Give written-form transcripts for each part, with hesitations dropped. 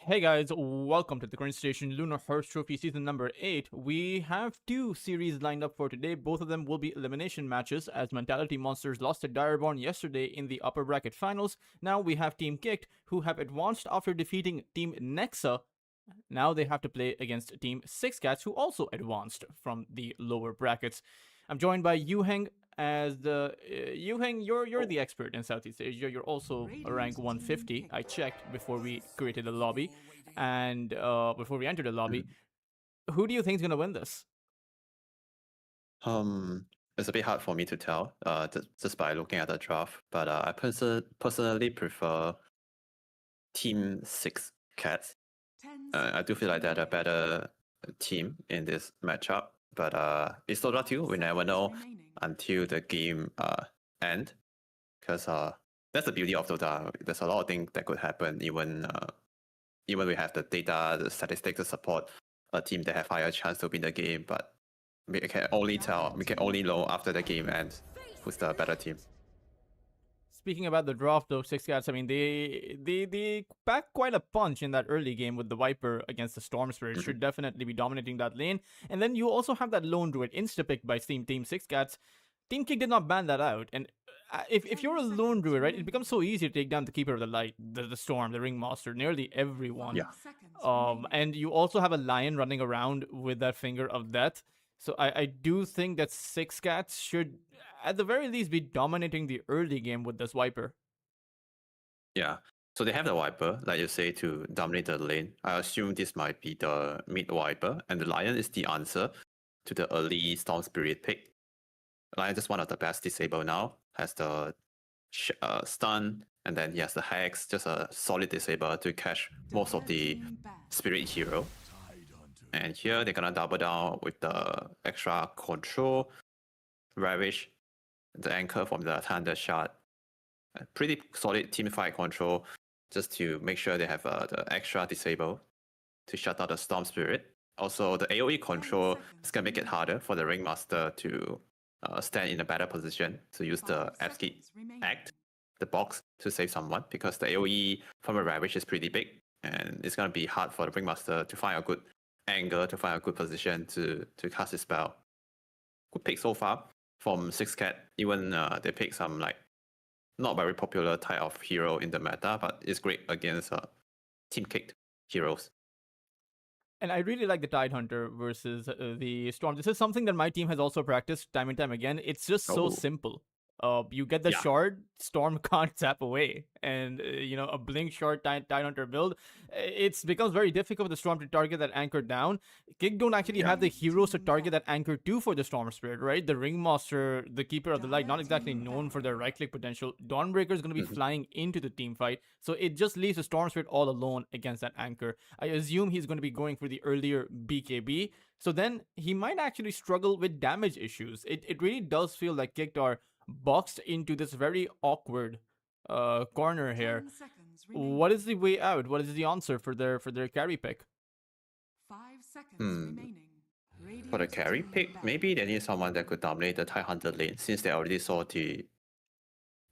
Hey guys, welcome to the current station, Lunar Horse Trophy Season number 8. We have two series lined up for today. Both of them will be elimination matches, as Mentality Monsters lost to Direborn yesterday in the upper bracket finals. Now we have Team Kicked, who have advanced after defeating Team Nexa. Now they have to play against Team Six Cats, who also advanced from the lower brackets. I'm joined by Yuheng. As the Yuheng, you're the expert in Southeast Asia. You're also a rank 150. I checked before we created the lobby, and before we entered the lobby. Who do you think is gonna win this? Um, it's a bit hard for me to tell, just by looking at the draft. But I personally prefer Team Six Cats. I do feel like they're a better team in this matchup. But it's Dota 2. We never know until the game end, because that's the beauty of Dota. There's a lot of things that could happen. Even we have the data, the statistics to support a team that have higher chance to win the game, but we can only know after the game ends who's the better team. Speaking about the draft, though, Six Cats, I mean, they packed quite a punch in that early game with the Viper against the Storm Spirit. Should definitely be dominating that lane. And then you also have that lone druid insta-pick by Team Six Cats. Team Kick did not ban that out. And if you're a lone druid, right, it becomes so easy to take down the Keeper of the Light, the Storm, the Ringmaster, nearly everyone. Yeah. And you also have a Lion running around with that Finger of Death. So I do think that Six Cats should, at the very least, be dominating the early game with this Viper. Yeah. So they have the Viper, like you say, to dominate the lane. I assume this might be the mid Viper, and the Lion is the answer to the early Storm Spirit pick. Lion is one of the best disable now. Has the stun, and then he has the Hex, just a solid disable to catch most of the Spirit hero. And here they're gonna double down with the extra control, Ravish, the anchor from the Thunder Shot. A pretty solid team fight control, just to make sure they have the extra disable to shut out the Storm Spirit. Also, the AoE control is gonna make it harder for the Ringmaster to stand in a better position to use the F-Kit Act, the box, to save someone, because the AoE from a Ravish is pretty big, and it's gonna be hard for the Ringmaster to find a good angle, to find a good position to cast his spell. Good pick so far from Six Cat. Even they pick some like not very popular type of hero in the meta, but it's great against team kicked heroes. And I really like the Tidehunter versus the Storm. This is something that my team has also practiced time and time again. It's just so simple. You get the shard, Storm can't tap away, and a blink shard Tidehunter build. It becomes very difficult for the Storm to target that anchor down. Kick don't actually have the heroes to target that anchor too for the Storm Spirit, right? The Ringmaster, the Keeper of the Light, not exactly known for their right click potential. Dawnbreaker is going to be flying into the team fight, so it just leaves the Storm Spirit all alone against that anchor. I assume he's going to be going for the earlier BKB, so then he might actually struggle with damage issues. It really does feel like Kicked are boxed into this very awkward corner here. What is the way out? What is the answer for their carry pick? 5 seconds remaining. For the carry pick, maybe they need someone that could dominate the Tidehunter lane, since they already saw the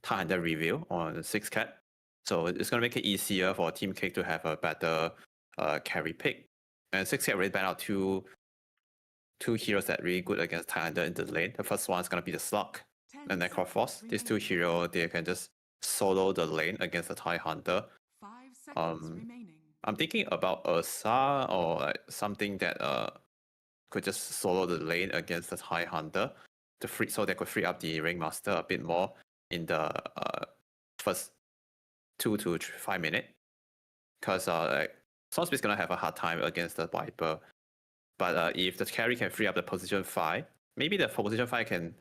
Tidehunter reveal on 6 Cat. So it's going to make it easier for Team Kick to have a better carry pick. And 6 Cat already banned out two heroes that are really good against Tidehunter in the lane. The first one is going to be the Slug and Necroforce. These two heroes, they can just solo the lane against the Tidehunter. I'm thinking about Ursa or like something that could just solo the lane against the Tidehunter so they could free up the Ringmaster a bit more in the first 2 to 5 minutes. Because like Stormspeed's gonna have a hard time against the Viper. But if the carry can free up the position 5, maybe the position 5 can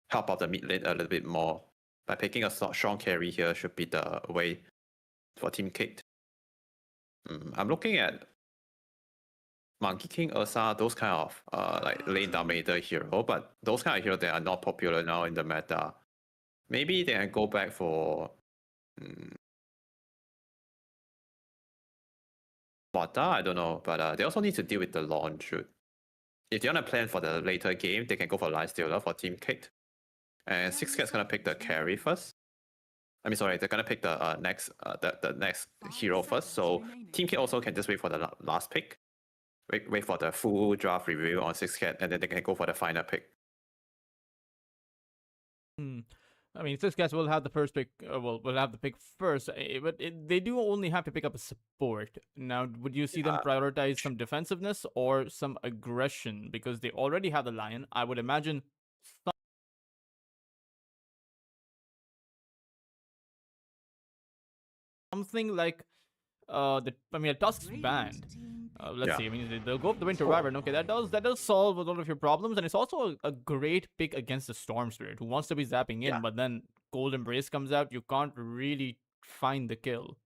help out the mid lane a little bit more. By picking a strong carry here should be the way for Team Kicked. I'm looking at Monkey King, Ursa, those kind of like lane dominator hero, but those kind of heroes that are not popular now in the meta. Maybe they can go back for Mata, I don't know, but they also need to deal with the launch. If they want to plan for the later game, they can go for Lifestealer for Team Kicked. And 6 Cat's gonna pick the carry first. I mean, sorry, they're gonna pick the next the next 5 hero first. So seconds Team K also can just wait for the last pick, wait for the full draft review on 6cat, and then they can go for the final pick. I mean, six cats will have the first pick. Will have the pick first, but they do only have to pick up a support. Now, would you see them Yeah. prioritize some defensiveness or some aggression because they already have the lion? I would imagine something like a Tusk's banned. Let's Yeah. see. I mean, they'll go up the Winter Wyvern. Okay, that does solve a lot of your problems, and it's also a great pick against the Storm Spirit who wants to be zapping in, Yeah. but then Cold Embrace comes out. You can't really find the kill.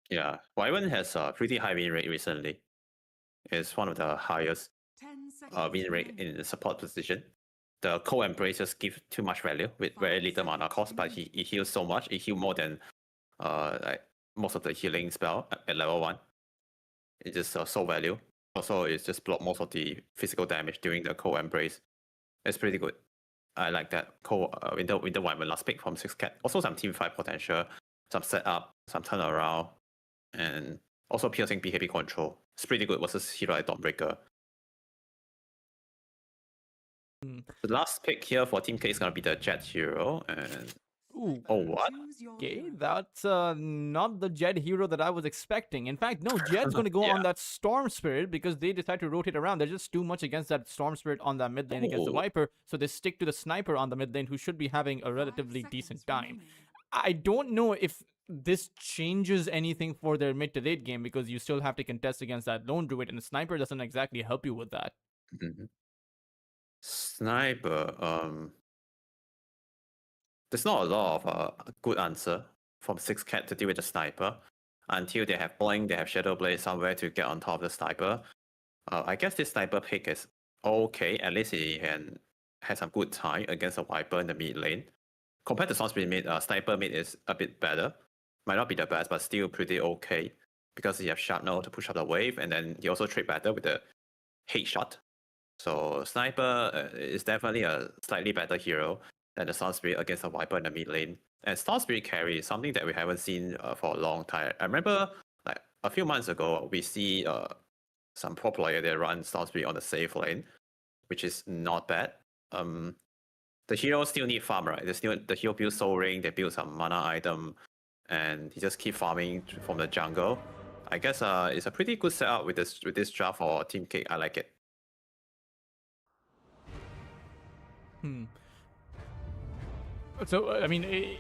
Yeah, Wyvern has a pretty high win rate recently. It's one of the highest 10 seconds win rate remaining. in the support position. The Cold Embrace just give too much value with very little mana cost, but he heals so much. He heals more than like most of the healing spell at level 1. It's just so value. Also, it's just block most of the physical damage during the Cold Embrace. It's pretty good. I like that Cold Winter Wyvern last pick from 6cat. Also some team fight potential, some setup, some turnaround, and also piercing behavior control. It's pretty good versus hero like Dawnbreaker. The last pick here for Team K is gonna be the Jet hero, and Ooh, oh what? Choose your okay, hero. that's not the Jed hero that I was expecting. In fact, no, Jed's going to go on Yeah. that Storm Spirit because they decide to rotate around. They're just too much against that Storm Spirit on that mid lane against the Oh. Viper, so they stick to the Sniper on the mid lane who should be having a 5 relatively seconds decent time. remaining. I don't know if this changes anything for their mid to late game because you still have to contest against that Lone Druid, and the Sniper doesn't exactly help you with that. Mhm. Sniper, there's not a lot of good answer from 6cat to deal with the Sniper until they have Blink, they have Shadow Blade somewhere to get on top of the Sniper. I guess this Sniper pick is okay. At least he can have some good time against a Viper in the mid lane. Compared to Storm Spirit mid, Sniper mid is a bit better. Might not be the best, but still pretty okay because he have Sharpnel to push up the wave, and then he also trade better with the hate shot. So Sniper is definitely a slightly better hero than the Storm Spirit against a Viper in the mid lane. And Storm Spirit carry is something that we haven't seen for a long time. I remember like a few months ago, we see some pro player that run Storm Spirit on the safe lane, which is not bad. The hero still need farm, right? The hero build Soul Ring, they build some mana item, and he just keep farming from the jungle. I guess it's a pretty good setup with this draft for Team Kick. I like it. So, I mean,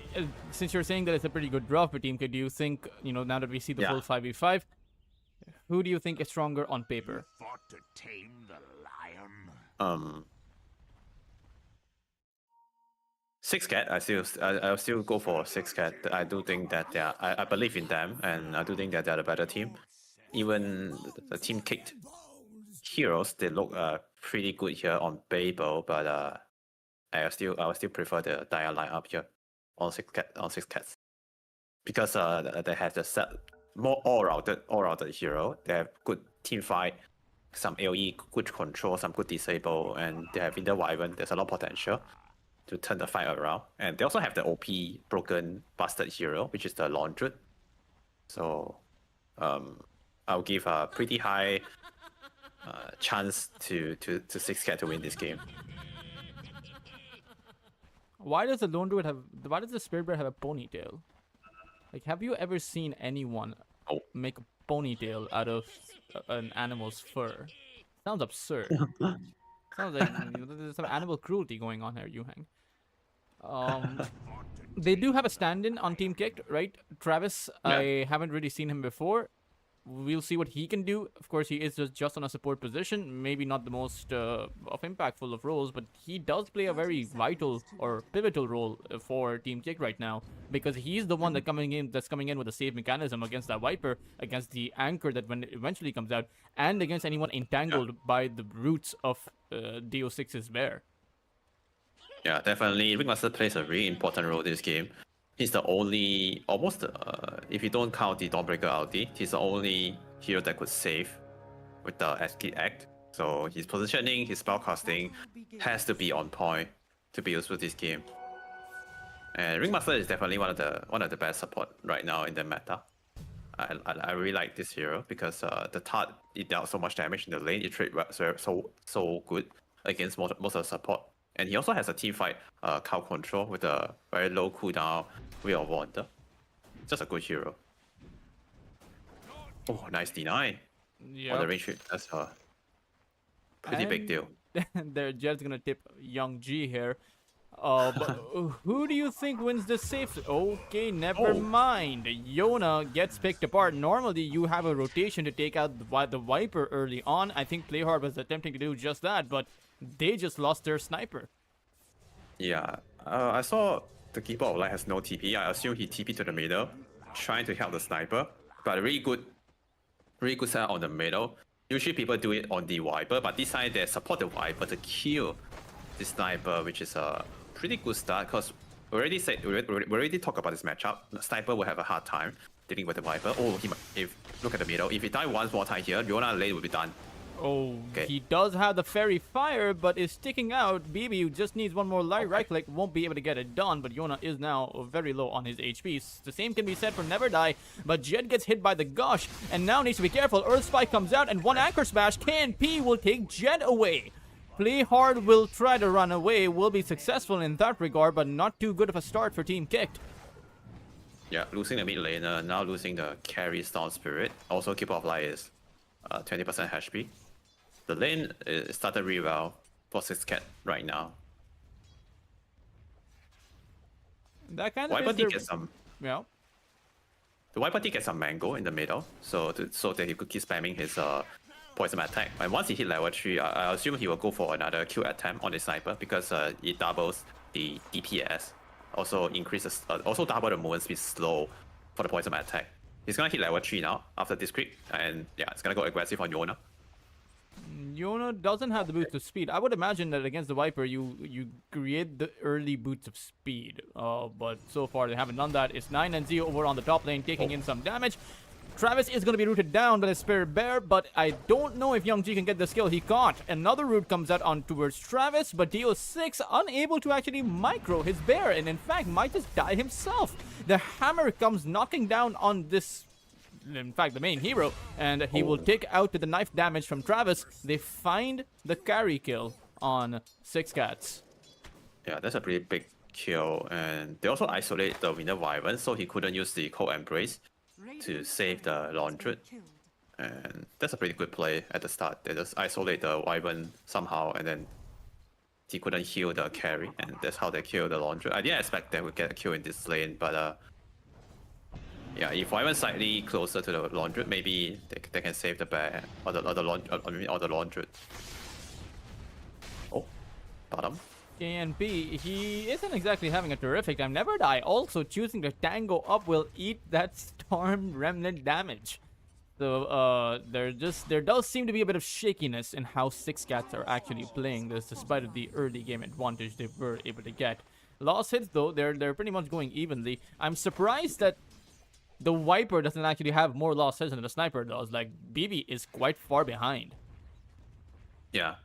since you're saying that it's a pretty good draft for Team K, do you think, now that we see the Yeah. full 5v5, who do you think is stronger on paper? Fought to tame the lion. 6cat, I'll still go for 6cat. I do think that I believe in them, and I do think that they're the better team. Even the Team Kicked heroes, they look pretty good here on Babel, but I will still prefer the Dire lineup here on 6cats because they have the set more all-rounded hero. They have good team fight, some AoE, good control, some good disable, and they have Winter Wyvern. There's a lot of potential to turn the fight around. And they also have the OP broken bastard hero, which is the Laundry. So I'll give a pretty high chance to 6cat to win this game. Why does the Spirit Bird have a ponytail? Like, have you ever seen anyone make a ponytail out of an animal's fur? Sounds absurd. Sounds like there's some animal cruelty going on here, Yuhang. They do have a stand-in on Team Kicked, right? Travis, Yeah. I haven't really seen him before. We'll see what he can do. Of course, he is just on a support position. Maybe not the most impactful of roles, but he does play a very vital or pivotal role for Team Kick right now because he's the one that's coming in with a save mechanism against that Viper, against the anchor that when it eventually comes out, and against anyone entangled by the roots of Do6's bear. Yeah, definitely. Ringmaster plays a really important role in this game. He's the only, almost, if you don't count the Dawnbreaker ulti, he's the only hero that could save with the Escape Act. So his positioning, his spellcasting has to be on point to be used with this game. And Ringmaster is definitely one of the best support right now in the meta. I really like this hero because the Tart, it dealt so much damage in the lane. It trade so good against most of the support. And he also has a team fight cow control with a very low cooldown Wheel of Wonder. Just a good hero. Oh, nice deny on the range hit. That's a pretty big deal. They're just gonna tip Young G here. But who do you think wins this safe? Okay, never mind. Yona gets picked apart. Normally, you have a rotation to take out the Viper early on. I think Playhard was attempting to do just that, but they just lost their sniper. Yeah, I saw the Keeper of Light has no TP. I assume he TP to the middle, trying to help the sniper. But really good setup on the middle. Usually people do it on the Viper, but this time they support the Viper to kill the sniper, which is a pretty good start because we already talked about this matchup. The sniper will have a hard time dealing with the Viper. Oh, look at the middle. If he die once more time here, Yona lane will be done. Oh, okay. He does have the Fairy Fire, but is sticking out. BB just needs one more right click, won't be able to get it done, but Yona is now very low on his HP. The same can be said for Never Die, but Jed gets hit by the Gush, and now needs to be careful. Earth Spike comes out, and one Anchor Smash. KNP will take Jed away. Play Hard will try to run away, will be successful in that regard, but not too good of a start for Team Kicked. Yeah, losing the mid laner, now losing the carry Storm Spirit. Also, Keeper of Light is 20% HP. The lane started really well for 6cat right now. That kind of Viper did get some. Yeah. The Viper did get some mango in the middle, so that he could keep spamming his poison attack. And once he hit level 3, I assume he will go for another kill attempt on the sniper because it doubles the DPS. Also increases, also double the movement speed slow for the poison attack. He's gonna hit level 3 now after this creep, and yeah, it's gonna go aggressive on Yona. Yona doesn't have the boost of speed. I would imagine that against the Viper, you create the early boots of speed. But so far they haven't done that. It's 9 and 0 over on the top lane, taking in some damage. Travis is going to be rooted down by the Spirit Bear, but I don't know if Young G can get the skill. He can't. Another root comes out on towards Travis, but DO6 unable to actually micro his bear, and in fact might just die himself. The hammer comes knocking down on this, in fact, the main hero, and he will take out to the knife damage from Travis. They find the carry kill on 6cats. Yeah, that's a pretty big kill, and they also isolate the Winter Wyvern, so he couldn't use the Cold Embrace to save the Laundry. And that's a pretty good play at the start. They just isolate the Wyvern somehow, and then he couldn't heal the carry, and that's how they kill the Laundry. I didn't expect they would get a kill in this lane, but yeah, if Wyvern slightly closer to the Laundry, maybe they can save the bear or the Laundry. Oh, bottom. KNP, he isn't exactly having a terrific time. Never Die also choosing to tango up will eat that Storm Remnant damage. So there does seem to be a bit of shakiness in how 6cats are actually playing this, despite of the early game advantage they were able to get. Lost hits though, they're pretty much going evenly. I'm surprised that the Viper doesn't actually have more lost hits than the Sniper does. Like, BB is quite far behind. Yeah.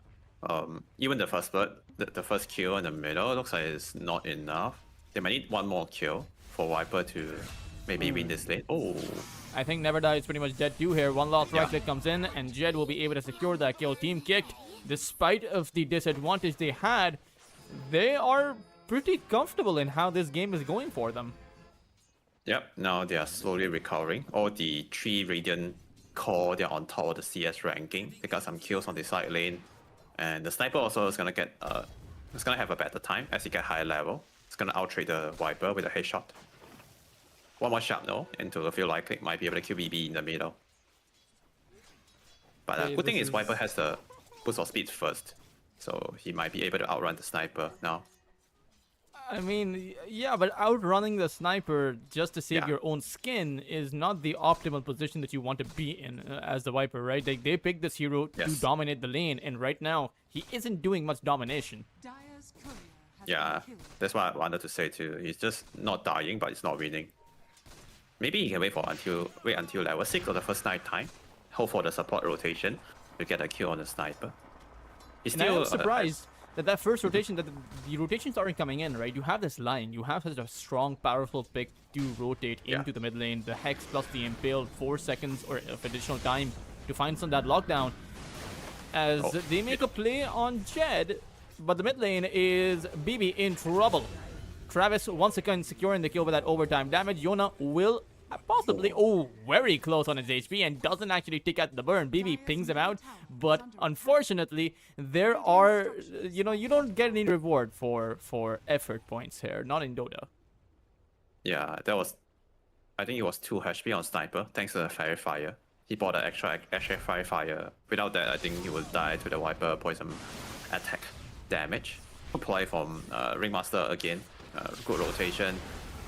Even the first blood, the first kill in the middle looks like it's not enough. They might need one more kill for Viper to maybe win this lane. Oh. I think Never Die is pretty much dead too here. One last right click comes in, and Jed will be able to secure that kill. Team Kicked, despite of the disadvantage they had, they are pretty comfortable in how this game is going for them. Yep, now they are slowly recovering. All the 3 Radiant core, they're on top of the CS ranking. They got some kills on the side lane. And the Sniper also is gonna get it's gonna have a better time as he get higher level. It's gonna outtrade the Viper with a headshot. One more shot though, into a few right click might be able to kill BB in the middle. But good thing is Viper has the boost of speed first, so he might be able to outrun the Sniper now. I mean, yeah, but outrunning the Sniper just to save your own skin is not the optimal position that you want to be in as the Viper, right? They picked this hero to dominate the lane, and right now, he isn't doing much domination. Yeah, that's what I wanted to say too. He's just not dying, but he's not winning. Maybe he can wait until level 6 or the first night time. Hope for the support rotation to get a kill on the Sniper. And I am surprised that first rotation, that the rotations aren't coming in, right? You have this line, you have such a strong, powerful pick to rotate into the mid lane. The Hex plus the Impale, 4 seconds or of additional time to find some that lockdown. As they make a play on Jed, but the mid lane is BB in trouble. Travis once again securing the kill with that overtime damage. Yona will possibly, very close on his HP and doesn't actually take out the burn. BB pings him out, but unfortunately, there are, you don't get any reward for effort points here, not in Dota. Yeah, I think it was 2 HP on Sniper, thanks to the Fairy Fire. He bought an extra Fairy Fire. Without that, I think he would die to the Viper poison attack damage. Apply from Ringmaster again, good rotation.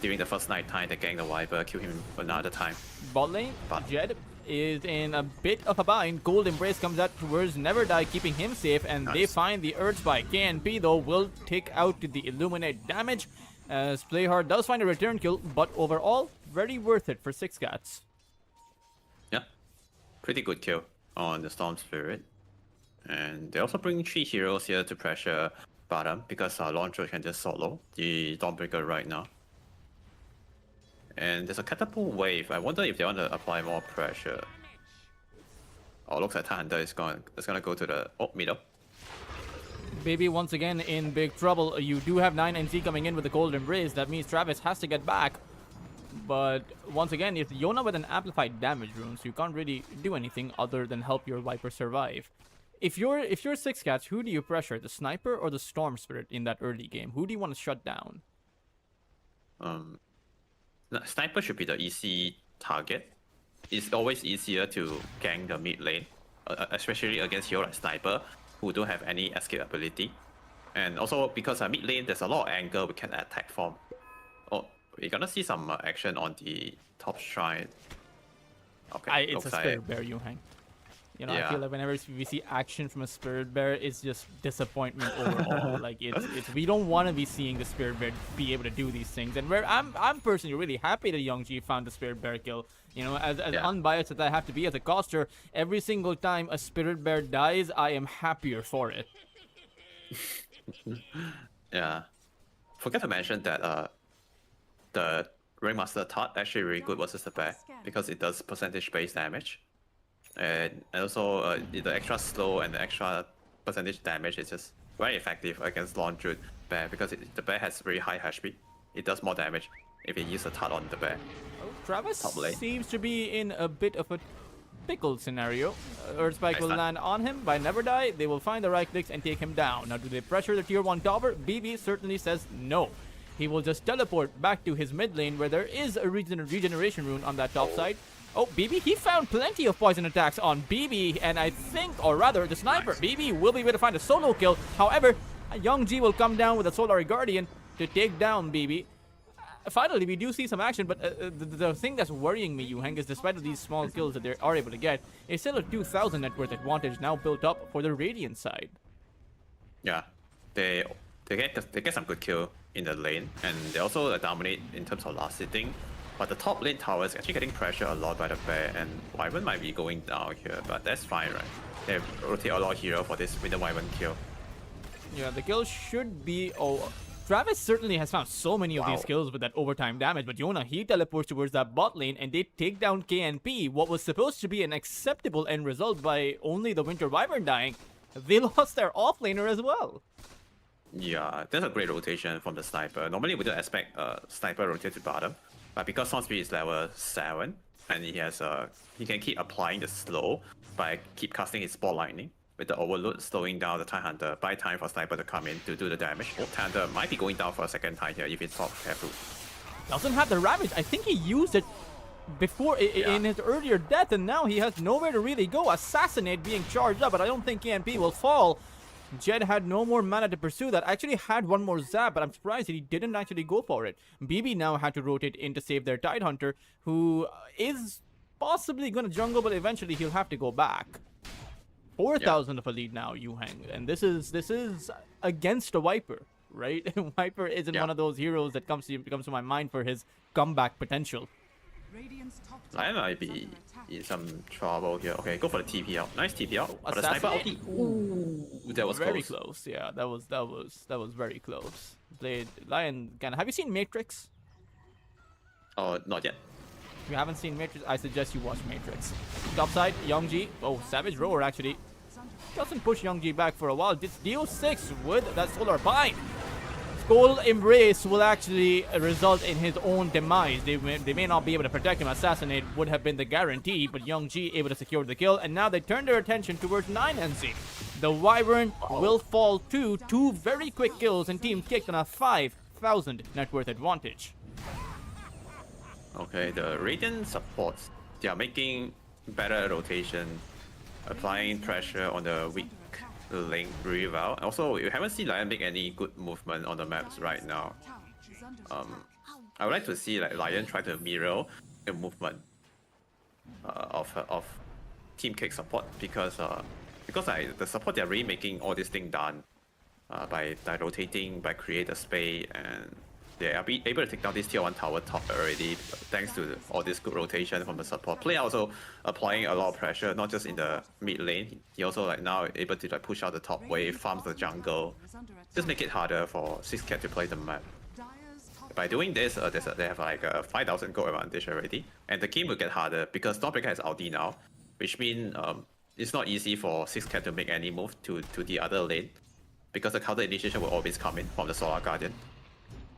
During the first night time, they gang the Viper, kill him another time. Bot lane, Jed is in a bit of a bind. Gold Embrace comes out towards Never Die, keeping him safe, and they find the Urge Spike. KNP, though, will take out the Illuminate damage, as Playhard does find a return kill, but overall, very worth it for 6 Cats. Yeah, pretty good kill on the Storm Spirit. And they also bring 3 heroes here to pressure bottom, because Launcher can just solo the Dawnbreaker right now. And there's a catapult wave. I wonder if they want to apply more pressure. Oh, looks like Tahanda is gonna go to the middle. Baby once again in big trouble. You do have 9NC coming in with the Gold Embrace. That means Travis has to get back. But once again, if Yona with an amplified damage rune, so you can't really do anything other than help your Viper survive. If you're 6 Cats, who do you pressure? The Sniper or the Storm Spirit in that early game? Who do you want to shut down? Sniper should be the easy target. It's always easier to gang the mid lane, especially against hero like Sniper, who don't have any escape ability. And also because mid lane, there's a lot of angle we can attack from. Oh, we're gonna see some action on the top shrine. Okay, it's a Spirit Bear, Yuhang. I feel like whenever we see action from a Spirit Bear, it's just disappointment overall. Like we don't want to be seeing the Spirit Bear be able to do these things. And where I'm personally really happy that Youngji found the Spirit Bear kill. As unbiased as I have to be as a caster, every single time a Spirit Bear dies, I am happier for it. Yeah. Forget to mention that the Ringmaster Taunt actually really good versus the bear, because it does percentage-based damage. And also the extra slow and the extra percentage damage is just very effective against Launcher bear, because the bear has very high HP. It does more damage if you use a Taunt on the bear. Travis seems to be in a bit of a pickle scenario. Earth Spike will land on him by Never Die. They will find the right clicks and take him down. Now, do they pressure the tier 1 tower? BB certainly says no. He will just teleport back to his mid lane, where there is a regeneration rune on that top side. Oh, BB, he found plenty of poison attacks on BB, and I think, or rather, the Sniper. BB will be able to find a solo kill. However, Young G will come down with a Solar Guardian to take down BB. Finally, we do see some action, but the thing that's worrying me, Yuheng, is despite these small kills that they are able to get, it's still a 2,000 net worth advantage now built up for the Radiant side. Yeah, they get some good kill in the lane, and they also dominate in terms of last hitting. But the top lane tower is actually getting pressured a lot by the bear, and Wyvern might be going down here, but that's fine, right? They rotate a lot of hero for this with the Wyvern kill. Yeah, the kill should be... Travis certainly has found so many of these kills with that overtime damage, but Yona, he teleports towards that bot lane, and they take down KNP. What was supposed to be an acceptable end result by only the Winter Wyvern dying, they lost their offlaner as well. Yeah, that's a great rotation from the Sniper. Normally we don't expect Sniper rotate to bottom, but because Storm Spirit is level 7, and he can keep applying the slow by keep casting his Spot Lightning, with the Overload slowing down the Tidehunter, buy time for Sniper to come in to do the damage. Tidehunter might be going down for a second time here if it's not careful. Doesn't have the Ravage. I think he used it before in his earlier death, and now he has nowhere to really go. Assassinate being charged up, but I don't think KNP will fall. Jed had no more mana to pursue that. Actually had one more zap, but I'm surprised that he didn't actually go for it. BB now had to rotate in to save their Tidehunter, who is possibly going to jungle, but eventually he'll have to go back. 4,000 of a lead now, Yuhang, and this is against a Viper, right? Viper isn't one of those heroes that comes to my mind for his comeback potential. I might be in some trouble here. Okay, go for the TP out. Nice TP out. For the Sniper ulti. Ooh. that was very close. close. Yeah, that was very close. Played Lion. Have you seen Matrix? Oh, not yet. If you haven't seen Matrix, I suggest you watch Matrix. Topside, Youngji. Oh, Savage Roar actually. Doesn't push Youngji back for a while. This deal 6 with that Solar Bind. Skull Embrace will actually result in his own demise. They may not be able to protect him. Assassinate would have been the guarantee, but Youngji able to secure the kill, and now they turn their attention towards 9NC. The Wyvern will fall to 2 very quick kills, and Team Kicked on a 5,000 net worth advantage. Okay, the Radiant supports. They are making better rotation, applying pressure on the weak link really well. Also, you haven't seen Lion make any good movement on the maps right now. I would like to see like Lion try to mirror the movement of Team Kick support because the support they're really making all this thing done by rotating, by create a space, and they are able to take down this tier 1 tower top already thanks to all this good rotation from the support. Player also applying a lot of pressure, not just in the mid lane. He also like now able to like push out the top wave, farms the jungle. Just make it harder for 6Cat to play the map. By doing this, they have like a 5,000 gold advantage already, and the game will get harder because Stormbreaker has ulti now, which means it's not easy for 6Cat to make any move to the other lane because the counter initiation will always come in from the Solar Guardian.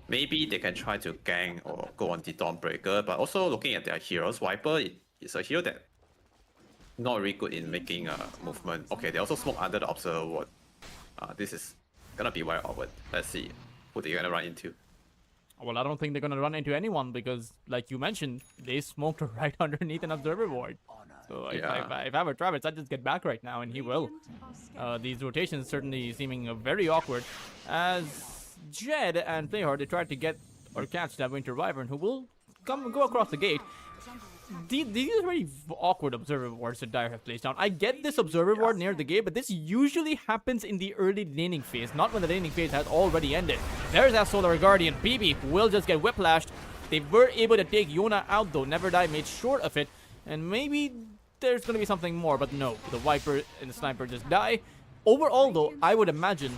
Maybe they can try to gang or go on the Dawnbreaker, but also looking at their heroes, Viper is a hero that not really good in making a movement. Okay, they also smoke under the Observer Ward. This is gonna be very awkward. Let's see who they're gonna run into. Well, I don't think they're gonna run into anyone because, like you mentioned, they smoked right underneath an Observer Ward. So if I have a Travis, I just get back right now, and he will. These rotations certainly seeming very awkward as Jed and Playhard, they tried to get or catch that Winter Wyvern, who will go across the gate. These are very awkward observer wards that Dire have placed down. I get this observer ward near the gate, but this usually happens in the early laning phase, not when the laning phase has already ended. There's that Solar Guardian. BB will just get whiplashed. They were able to take Yona out though. Never Die made short of it, and maybe there's going to be something more, but no. The Viper and the Sniper just die. Overall though, I would imagine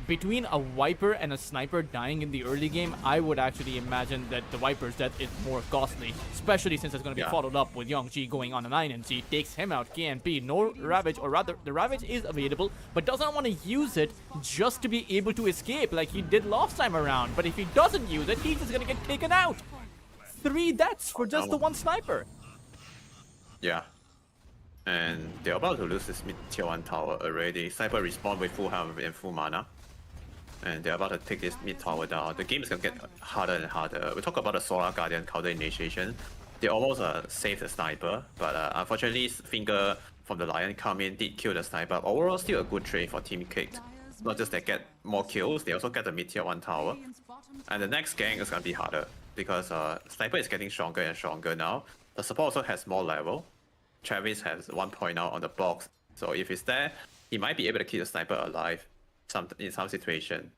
between a Viper and a Sniper dying in the early game, I would actually imagine that the Viper's death is more costly, especially since it's going to be followed up with Youngji going on a 9NC, takes him out, KNP, no Ravage, or rather, the Ravage is available, but doesn't want to use it just to be able to escape like he did last time around, but if he doesn't use it, he's just going to get taken out. 3 deaths for just the 1 Sniper. Yeah. And they're about to lose this mid tier 1 tower already. Sniper respawn with full health and full mana. And they're about to take this mid tower down. The game is going to get harder and harder. We talk about the Solar Guardian counter initiation. They almost saved the Sniper, but unfortunately, Finger from the Lion come in, did kill the Sniper. Overall, still a good trade for Team Kicked. Not just they get more kills, they also get the mid tier 1 tower. And the next gang is going to be harder because Sniper is getting stronger and stronger now. The support also has more level. Travis has 1 point now on the box, so if he's there, he might be able to keep the Sniper alive in some situation.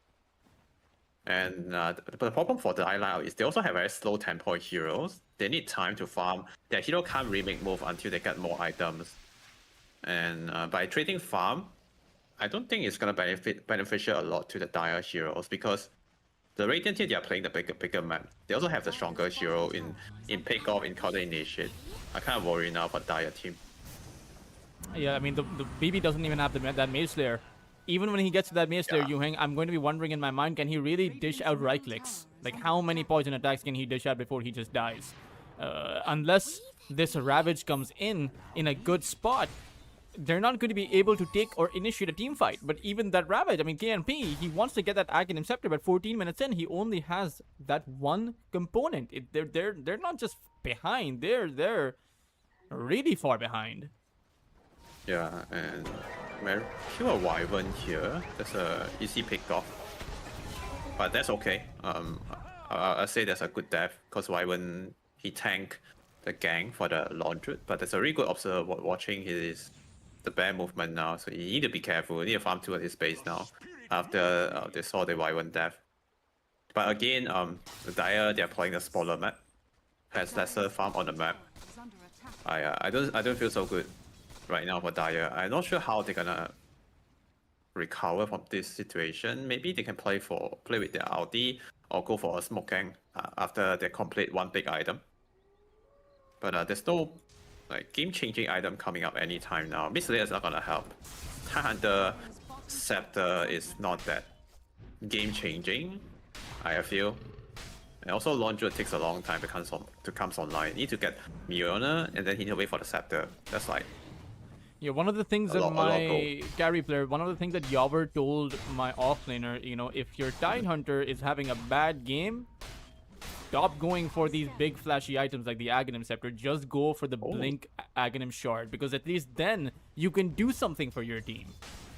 And the problem for the Isle is they also have very slow tempo heroes. They need time to farm. Their hero can't really make move until they get more items. And by trading farm, I don't think it's gonna beneficial a lot to the Dire heroes because the Radiant team, they are playing the bigger map. They also have the stronger hero in pick off, in counter initiate. I kind of worry now for Dire team. Yeah, I mean the BB doesn't even have that Mage Slayer. Even when he gets to that Mage Slayer, Yuheng, I'm going to be wondering in my mind, can he really dish out right clicks? Like, how many poison attacks can he dish out before he just dies? Unless this Ravage comes in a good spot, they're not going to be able to take or initiate a team fight. But even that Ravage, I mean, KNP, he wants to get that Aghanim Scepter, but 14 minutes in, he only has that one component. They're not just behind, they're really far behind. Yeah, and kill a Wyvern here. That's a easy pick off. But that's okay. I'll say that's a good death because Wyvern, he tanked the gang for the Laundry. But that's a really good observer watching the bear movement now. So you need to be careful. You need to farm towards his base now after they saw the Wyvern death. But again, the Dire, they're playing a smaller map. Has lesser farm on the map. I don't feel so good right now for Dire. I'm not sure how they're gonna recover from this situation. Maybe they can play with their ulti or go for a smoking after they complete one big item. But there's no like game-changing item coming up anytime now. Mid Slayer is not gonna help. Hunter Scepter is not that game-changing, I feel. And also Laundry takes a long time to come online. You need to get Miona and then you need to wait for the Scepter. That's like Yeah, one of the things that my carry player, one of the things that Yobber told my offlaner, you know, if your Tidehunter is having a bad game, stop going for these big flashy items like the Aghanim Scepter. Just go for the Blink Aghanim Shard, because at least then you can do something for your team.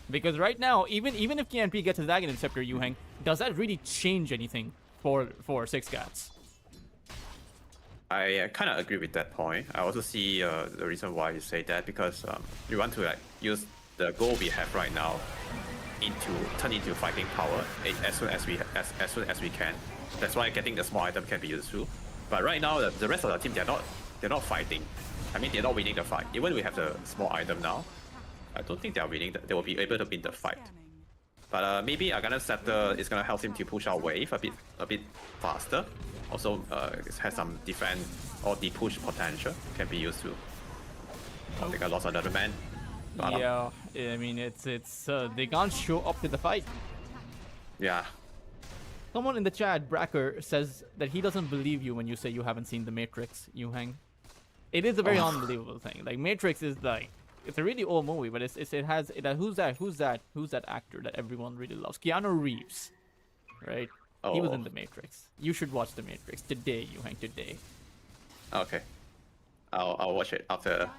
Because right now, even if KNP gets his Aghanim Scepter, Yuheng, does that really change anything for 6 Cats? I kind of agree with that point. I also see the reason why you say that, because we want to like use the goal we have right now turn into fighting power as soon as we can. That's why getting the small item can be useful. But right now, the rest of the team they're not fighting. I mean, they're not winning the fight. Even we have the small item now, I don't think they are winning. They will be able to win the fight. But maybe Aghanim Scepter is gonna help him to push our wave a bit faster. Also, it has some defense or the push potential, can be useful. I think I lost another man. Yeah, I mean it's they can't show up to the fight. Yeah. Someone in the chat, Bracker, says that he doesn't believe you when you say you haven't seen The Matrix, Yuheng. It is a very unbelievable thing. Like, Matrix is like, it's a really old movie, but it has who's that actor that everyone really loves? Keanu Reeves, right? He was in The Matrix. You should watch The Matrix today, Yuheng, today. Okay. I'll watch it after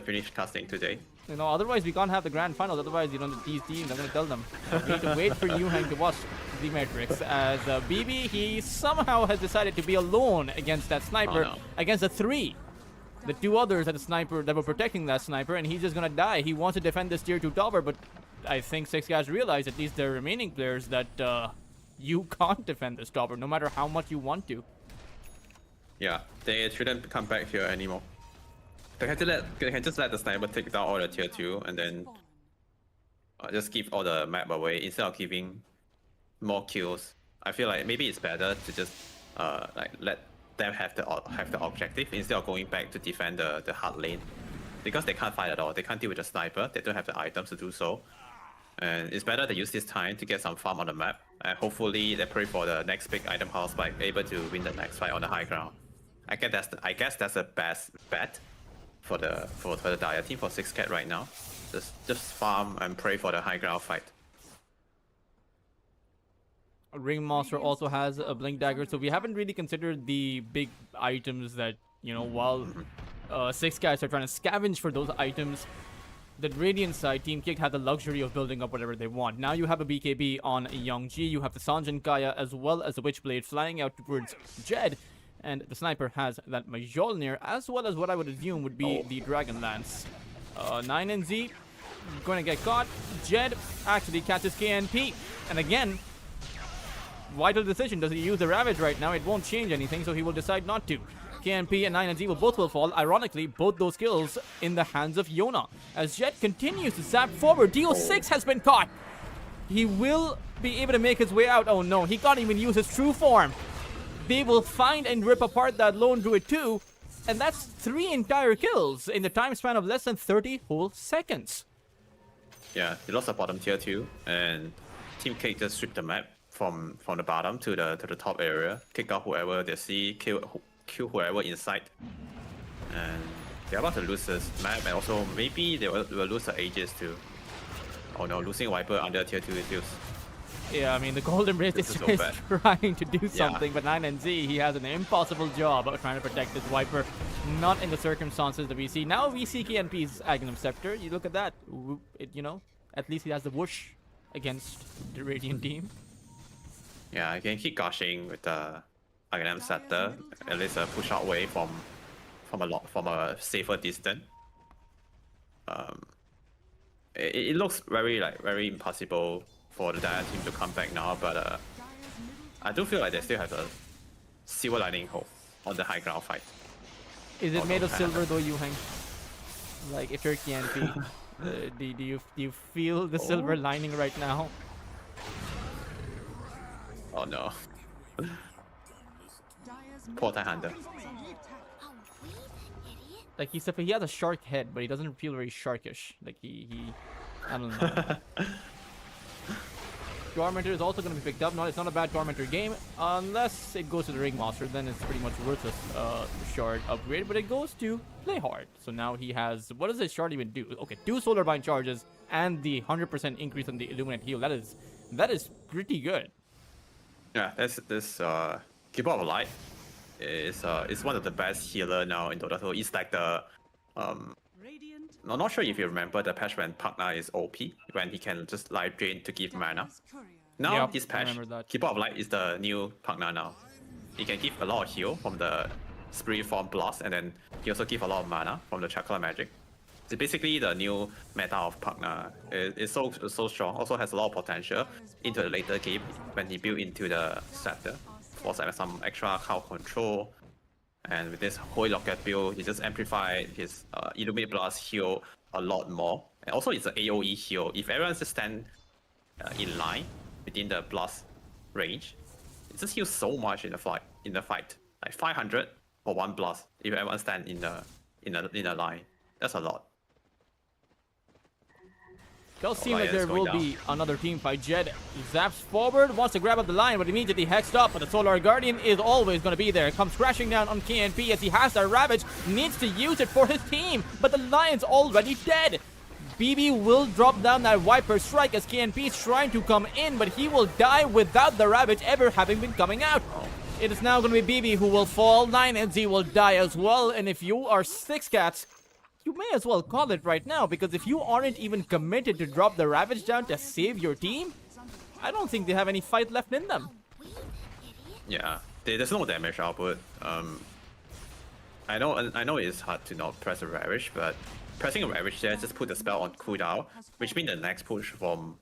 finish casting today. You know, otherwise we can't have the grand finals. Otherwise, you know, these teams, I'm gonna tell them. We need to wait for Yuheng to watch The Matrix. As BB, he somehow has decided to be alone against that sniper, against the 3. The 2 others that were protecting that sniper, and he's just gonna die. He wants to defend this tier 2 tower, but I think 6 guys realize, at least the remaining players, that you can't defend this tower no matter how much you want to. Yeah, they shouldn't come back here anymore. They can just let the sniper take down all the tier 2 and then just give all the map away instead of giving more kills. I feel like maybe it's better to just like let them have the objective instead of going back to defend the hard lane, because they can't fight at all. They can't deal with the sniper. They don't have the items to do so, and it's better to use this time to get some farm on the map. And hopefully they pray for the next big item house by able to win the next fight on the high ground. I guess that's the best bet for the Dire team, for 6 Cat right now. Just farm and pray for the high ground fight. Ringmaster also has a Blink Dagger, so we haven't really considered the big items that, you know, while 6 guys are trying to scavenge for those items, the Radiant side, Team Kicked had the luxury of building up whatever they want. Now you have a BKB on Youngji, you have the Sanjin Kaya, as well as the Witchblade flying out towards Jed, and the Sniper has that Mjolnir, as well as what I would assume would be the Dragon Lance. 9NZ going to get caught. Jed actually catches KNP, and again, vital decision. Does he use the Ravage right now? It won't change anything, so he will decide not to. KNP and 9NZ will fall. Ironically, both those kills in the hands of Yona. As Jet continues to zap forward, DO6 has been caught. He will be able to make his way out. Oh no, he can't even use his true form. They will find and rip apart that Lone Druid too. And that's 3 entire kills in the time span of less than 30 whole seconds. Yeah, he lost the bottom tier 2, and Team Cake just sweep the map from the bottom to the top area, kick out whoever they see, kill whoever inside, and they're about to lose this map, and also maybe they will lose the Aegis too. Oh no, losing Viper under tier 2 is used. Yeah, I mean, the Golden Brace is so trying to do something, but 9NZ, he has an impossible job of trying to protect this Viper, not in the circumstances that we see. Now we see KNP's Aghanim Scepter. You look at that, you know, at least he has the whoosh against the Radiant team. Yeah, I can keep gushing with the Aghanim Scepter, at least a push out way from a safer distance. It looks very impossible for the Dire team to come back now, but I do feel like they still have a silver lining hope on the high ground fight. Is it made of silver though, Yuheng? Like, if you're KNP, Do you feel the silver lining right now? Oh no. Dyer's Poor middle Hunter. tower is under attack. Like he has a shark head, but he doesn't feel very sharkish. Like he I don't know. Tormentor is also going to be picked up. No, it's not a bad Tormentor game unless it goes to the Ringmaster. Then it's pretty much worthless shard upgrade. But it goes to play hard. So now he has, what does this shard even do? Okay, 2 Solar Bind charges and the 100% increase on the Illuminate heal. That is pretty good. Yeah, this Keeper of Light is one of the best healer now in Dota. So it's like the Radiant I'm not sure if you remember the patch when Pugna is OP, when he can just life drain to give mana. Dyer's courier. Now Yep, this I patch, remember that. Keeper of Light is the new Pugna now. He can give a lot of heal from the Spirit Form Blast, and then he also give a lot of mana from the Chakra Magic. It's basically the new meta of Pugna. It's so strong. Also has a lot of potential into the later game when he built into the Scepter for some extra crowd control. And with this Holy Locket build, he just amplified his Illuminate Blast heal a lot more. And also it's an AoE heal. If everyone just stand in line within the blast range, it just heals so much in the fight. Like 500 for one blast if everyone stand in a line. That's a lot. Does seem like Alliance there going will down. be another team fight. Jed zaps forward, wants to grab up the line, but immediately hexed up. But the Solar Guardian is always going to be there. Comes crashing down on KNP as he has that Ravage. Needs to use it for his team, but the Lion's already dead. BB will drop down that Viper strike as KNP is trying to come in, but he will die without the Ravage ever having been coming out. It is now going to be BB who will fall. 9NZ will die as well, and if you are 6 Cats, you may as well call it right now, because if you aren't even committed to drop the Ravage down to save your team, I don't think they have any fight left in them. Yeah, there's no damage output. I know it's hard to not press a Ravage, but pressing a Ravage there just put the spell on cooldown, which means the next push from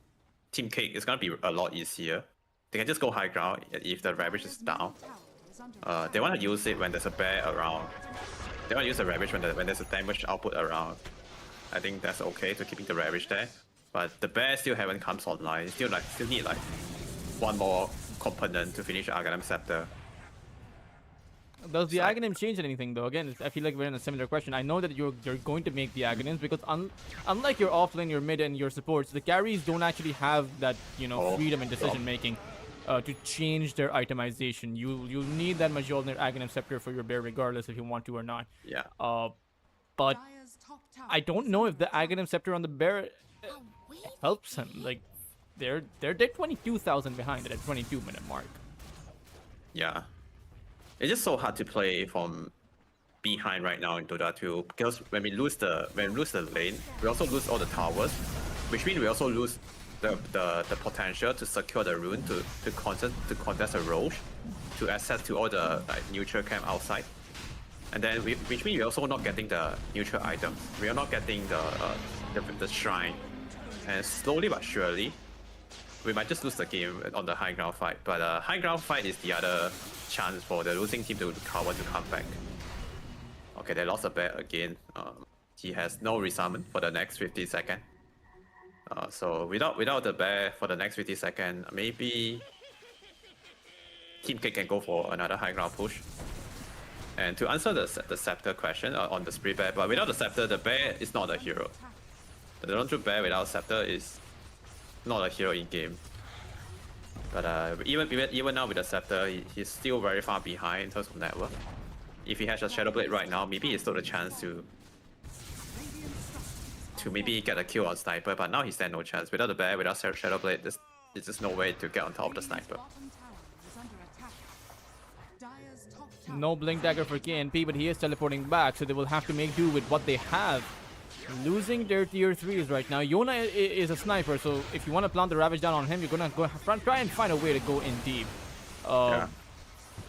Team Cake is gonna be a lot easier. They can just go high ground if the Ravage is down. Tower is under They want to use it when there's a bear around. They want to use the Ravage when there's a damage output around. I think that's okay to keeping the Ravage there. But the bear still haven't comes online. Still need like one more component to finish Arcanum Scepter. Does the Aghanim change anything though? Again, I feel like we're in a similar question. I know that you're going to make the Aghanims because unlike your offlane, your mid, and your supports, the carries don't actually have that freedom in decision making to change their itemization. You need that Mjolnir Aghanim Scepter for your bear regardless if you want to or not. Yeah. But Dyer's top tower I don't is know under if the attack. Aghanim Scepter on the bear helps him. Like they're 22,000 behind at a 22-minute mark. Yeah. It's just so hard to play from behind right now in Dota 2 because when we lose the lane, we also lose all the towers, which means we also lose the potential to secure the rune to contest a Roche, to access to all the neutral camp outside. And then which means we're also not getting the neutral items. We are not getting the shrine. And slowly but surely, we might just lose the game on the high ground fight. But high ground fight is the other chance for the losing team to recover to come back. Okay, they lost a bet again. He has no resummon for the next 50 seconds. So without the bear for the next 50 seconds, maybe Team Cake can go for another high ground push. And to answer the Scepter question on the Spirit Bear, but without the Scepter, the bear is not a hero. The Donju Bear without Scepter is not a hero in game. But even now with the Scepter, he's still very far behind in terms of network. If he has a Shadow Blade right now, maybe he's still a chance to maybe get a kill on Sniper, but now he stands no chance. Without the Bear, without Shadow Blade, there's just no way to get on top of the Sniper. Bottom tower is under attack. Dyer's top tower No Blink Dagger for KNP, but he is teleporting back, so they will have to make do with what they have. Losing their tier 3s right now. Yona is a sniper, so if you want to plant the Ravage down on him, you're gonna try and find a way to go in deep. Yeah.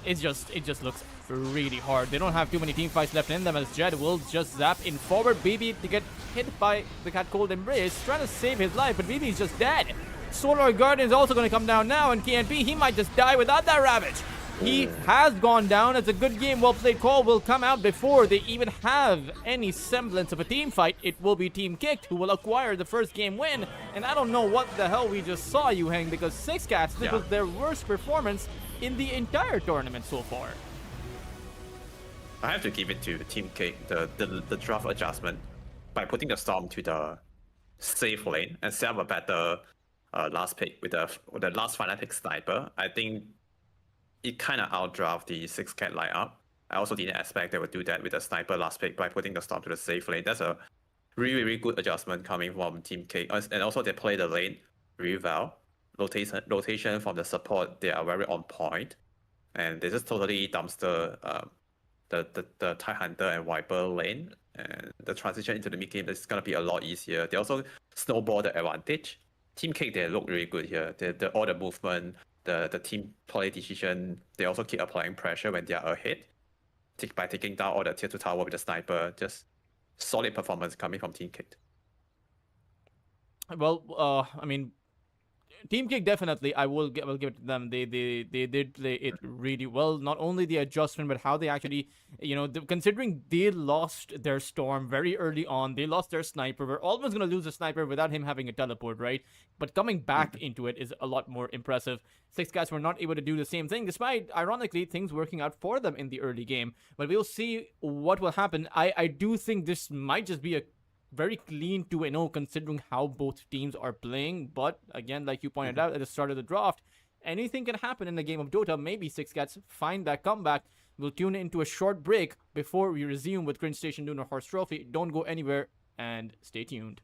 It just looks really hard. They don't have too many team fights left in them as Jed will just zap in forward. BB to get hit by the Cat Cold Embrace, trying to save his life, but BB is just dead. Solar Guardian is also going to come down now, and KNP, he might just die without that Ravage. He has gone down. It's a good game. Well played call will come out before they even have any semblance of a team fight. It will be Team Kicked who will acquire the first game win. And I don't know what the hell we just saw, Yuheng, because Six Cats, this was their worst performance in the entire tournament so far. I have to give it to Team Cake, the draft adjustment by putting the Storm to the safe lane and set up a better last pick with the last final pick Sniper. I think it kind of outdraft the 6-cat lineup. I also didn't expect they would do that with the Sniper last pick by putting the Storm to the safe lane. That's a really, really good adjustment coming from Team Cake. And also they play the lane really well. Rotation from the support, they are very on point. And they just totally dumpster the TIE Hunter and Viper lane. And the transition into the mid game is going to be a lot easier. They also snowball the advantage. Team Cake, they look really good here. All the movement, the team play decision, they also keep applying pressure when they are ahead by taking down all the tier 2 tower with the sniper. Just solid performance coming from Team Kicked. Well, I mean, Team Kick definitely, I will give it to them. They did play it really well. Not only the adjustment, but how they actually, considering they lost their Storm very early on, they lost their Sniper. We're almost going to lose a Sniper without him having a teleport, right? But coming back into it is a lot more impressive. Six Cats were not able to do the same thing, despite, ironically, things working out for them in the early game. But we'll see what will happen. I do think this might just be a very clean 2-0 considering how both teams are playing. But again, like you pointed out at the start of the draft, anything can happen in the game of Dota. Maybe Six Cats find that comeback. We'll tune into a short break before we resume with Cringe Station Lunar Horse Trophy. Don't go anywhere and stay tuned.